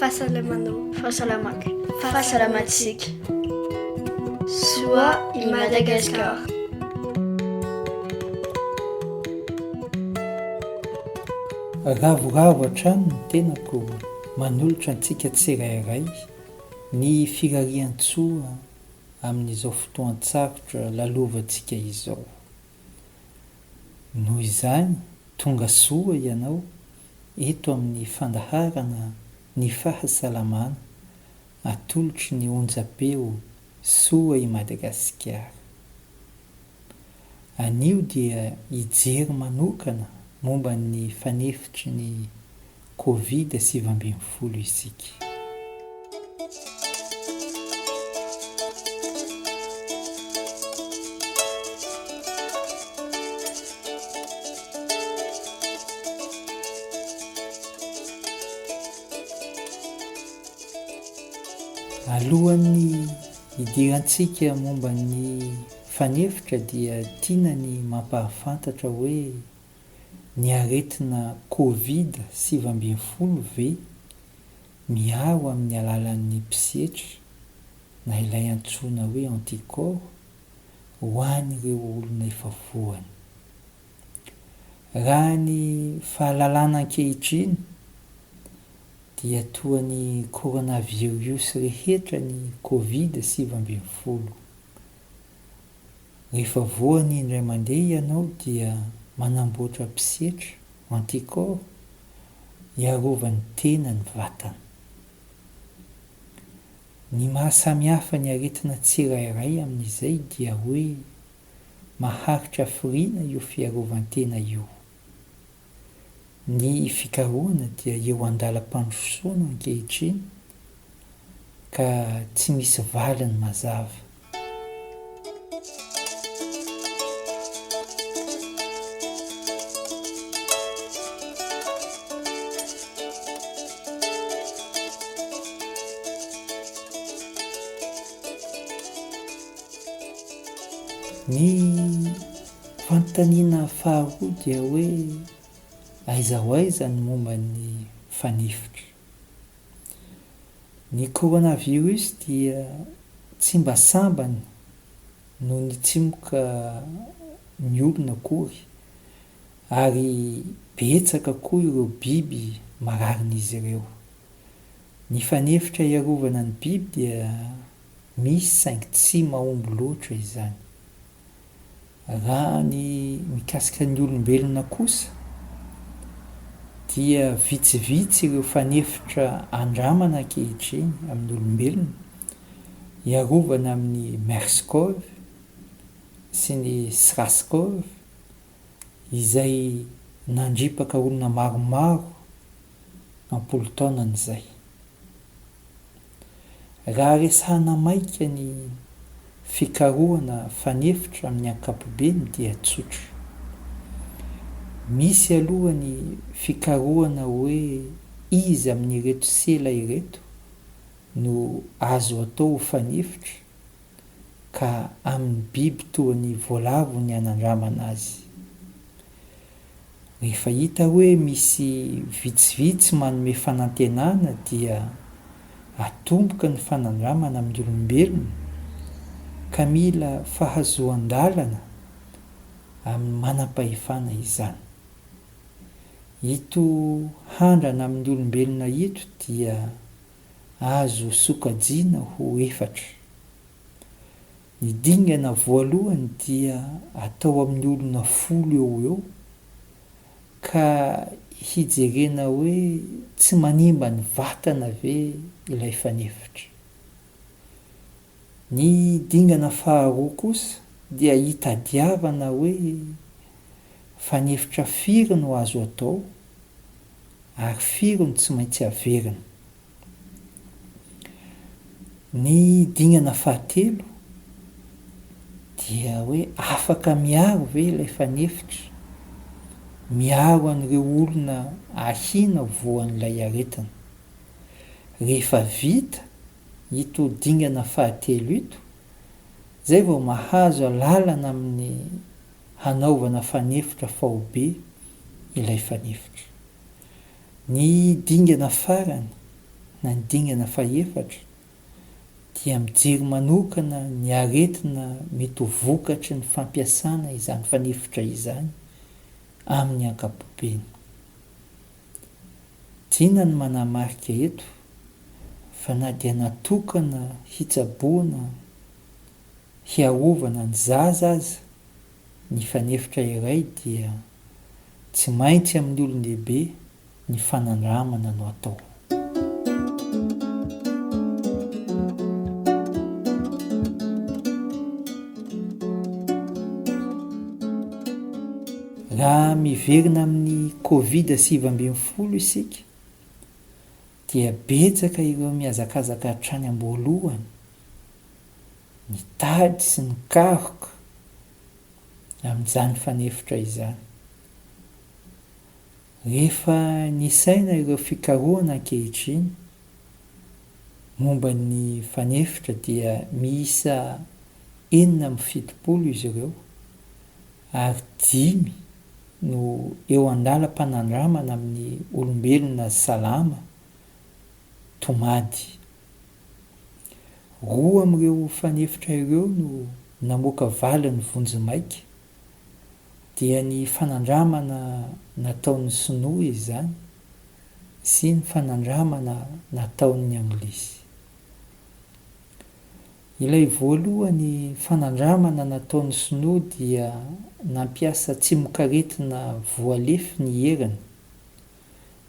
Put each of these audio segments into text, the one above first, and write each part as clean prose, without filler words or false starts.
Fahasalamatsika. Soa i Madagasikara. Ravoravo hatrany ny tenako manolotra antsika tsirairay ny firarian-tsoa amin'izao fotoan-tsarotra lalovantsika izao. Noho izany, tonga soa ianao eto amin'ny fandaharana ny fahasalamana atolotry ny onjam-peo soa i Madagasikara. Anio dia hijery manokana momba ny fanefitry ny Covid-19 isika. Alohan'ny hidirantsika momba ny fanefitra dia tiana ny mampahafantatra hoe ny aretina Covid-19 ve miaro amin'ny alalan'ny mpisetra na ilay antsoina hoe anticorps ho an'ireo olona efa voany. Raha ny fahalalana ankehitriny dia toa ny coronavirus rehetra ny Covid-19. Rehefa voany indray mandeha ianao dia manamboatra mpisetra anticorps iarovany tena ny vatana. Ny mahasamihafa ny aretina tsirairay amin'izay dia hoe maharitra hafiriana io fiarovan-tena io. Ny fikarohana dia eo andalam-pandrosoana ankehitriny ka tsy misy valiny mazava. Ny fanontaniana faharoa dia hoe aiza ho aiza ny momba ny fanefitra. Ny coronavirus dia tsy mba sambana noho ny tsimoka ny olona akory ary betsaka koa ireo biby mararin'izy ireo. Ny fanefitra iarovana ny biby dia misy saingy tsy mahomby loatra izany. Raha ny mikasika ny olombelona kosa dia vitsivitsy ireo fanefitra andramana ankehitriny amin'ny olombelona iarovana amin'ny MERS-CoV sy ny SRAS-CoV izay nandripaka olona maromaro ampolo taonan'izay. Raha resahana maika ny fikarohana fanefitra amin'ny ankapobeny dia tsotra. Misy aloha ny fikarohana hoe izy amin'ireto sela ireto no azo atao fanefitra ka amin'ny biby toa ny voalavo ny anandramana azy. Rehefa hita hoe misy vitsivitsy manome fanantenana dia atomboka ny fanandramana amin'ny olombelona ka mila fahazoan-dalana amin'ny manam-pahefana izany. Ito handrana amin'ny olombelona ito dia azo sokajiana ho 4. Ny dingana voalohany dia atao amin'ny olona 10 eo ka hijerena hoe tsy manimba ny vatana ve ilay fanefitra. Ny dingana faharoa kosa dia hitadiavana hoe fanefitra firy no azo atao ary firy no tsy maintsy averina. Ny dingana fahatelo dia hoe afaka miaro ve ilay fanefitra, miaro an'ireo olona ahina voan'ilay aretina. Rehefa vita ito dingana fahatelo ito, zay vao mahazo lalana amin'ny hanaovana fanefitra faobe ilay fanefitra. Ny dingana farany na ny dingana faefatra dia mijery manokana ny aretina mety ho vokatry ny fampiasana izany fanefitra izany amin'ny ankapobeny. Tiana ny manamarika eto fa na dia natokana hitsaboana hiarovana ny zaza aza ny fanefitra iray dia tsy maintsy amin'ny olon-dehibe ny fanandramana no atao. Raha miverina amin'ny Covid-19 isika dia betsaka ireo mihazakazaka hatrany am-boalohany, ny tady sy ny karoka amin'izany fanefitra izany. Rehefa nisaina ireo fikarohana ankehitriny momba ny fanefitra dia miisa 7 izy ireo ary 5 no eo andalam-panandramana amin'ny olombelona salama tomady. 2 amin'ireo fanefitra ireo no namoaka valiny vonjimaika dia ny fanandramana nataon'ny sinoa izany sy ny fanandramana nataon'ny anglisy. Ilay voalohany fanandramana nataon'ny sinoa dia nampiasa tsimokaretina voalefy ny heriny,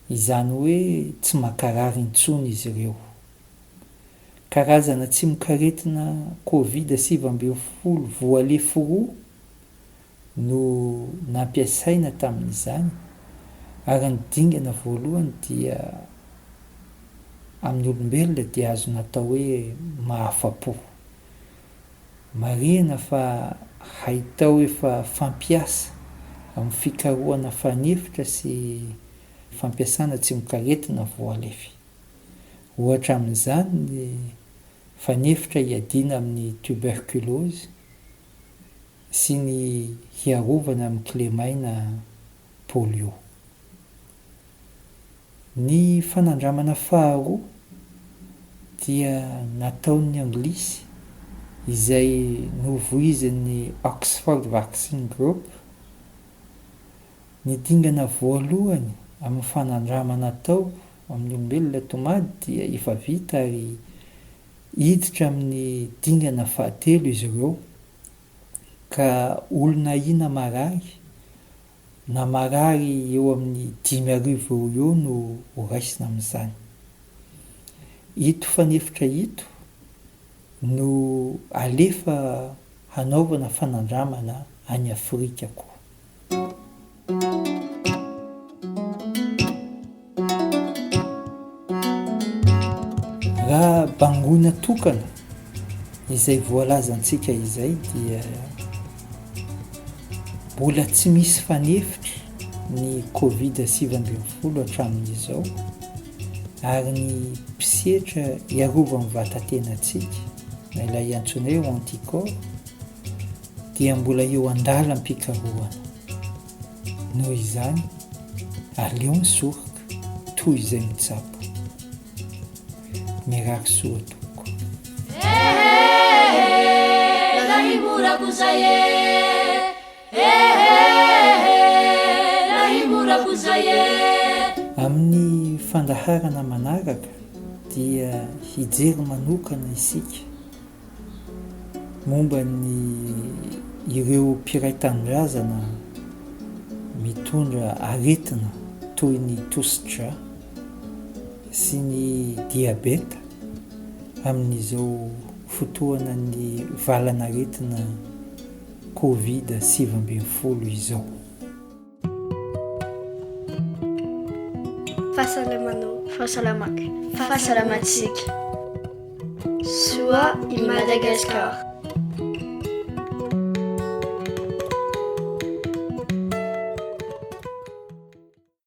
izany hoe tsy mankarary intsony izy ireo. Karazana tsimokaretina Covid-19 voalefy 2 no nampiasaina tamin'izany ary ny dingana voalohany dia amin'ny olombelona dia azo natao hoe mahafa-po. Marihana fa haitao efa fampiasa amin'ny fikarohana fanefitra sy fampiasana tsimokaretina voalefy. Ohatra amin'izany ny fanefitra hiadiana amin'ny tuberculose sy ny hiarovana amin'ny klemaina polio. Ny fanandramana faharoa dia nataon'ny anglisy izay novoizin'ny Oxford Vaccine Group. Ny dingana voalohany amin'ny fanandramana tao amin'ny olombelona tomady dia efa vita ary hiditra amin'ny dingana fahatelo izy ireo ka olona ina marary na marary eo amin'ny 5,000 eo no raisina amin'izany. Ito fanefitra ito no alefa hanaovana fanandramana any Afrika koa. Raha bangoina tokana izay voalazantsika izay dia mbola tsy misy fanefitra ny Covid-19 hatramin'izao ary ny mpisetra hiarova amin'ny vatantenantsika na ilay antsoina hoe anticorps dia mbola eo andalam-pikarohana. Noho izany aleo misoroka toy izay mitsabo. Mirary soa toko. Amin'ny fandaharana manaraka dia hijery manokana isika momba ny ireo mpiray tanindrazana mitondra aretina toy ny tosidra sy ny diabeta amin'izao fotoana ny valanaretina Covid-19 izao. Fahasalamako. Fahasalamantsika. Soa i Madagasikara.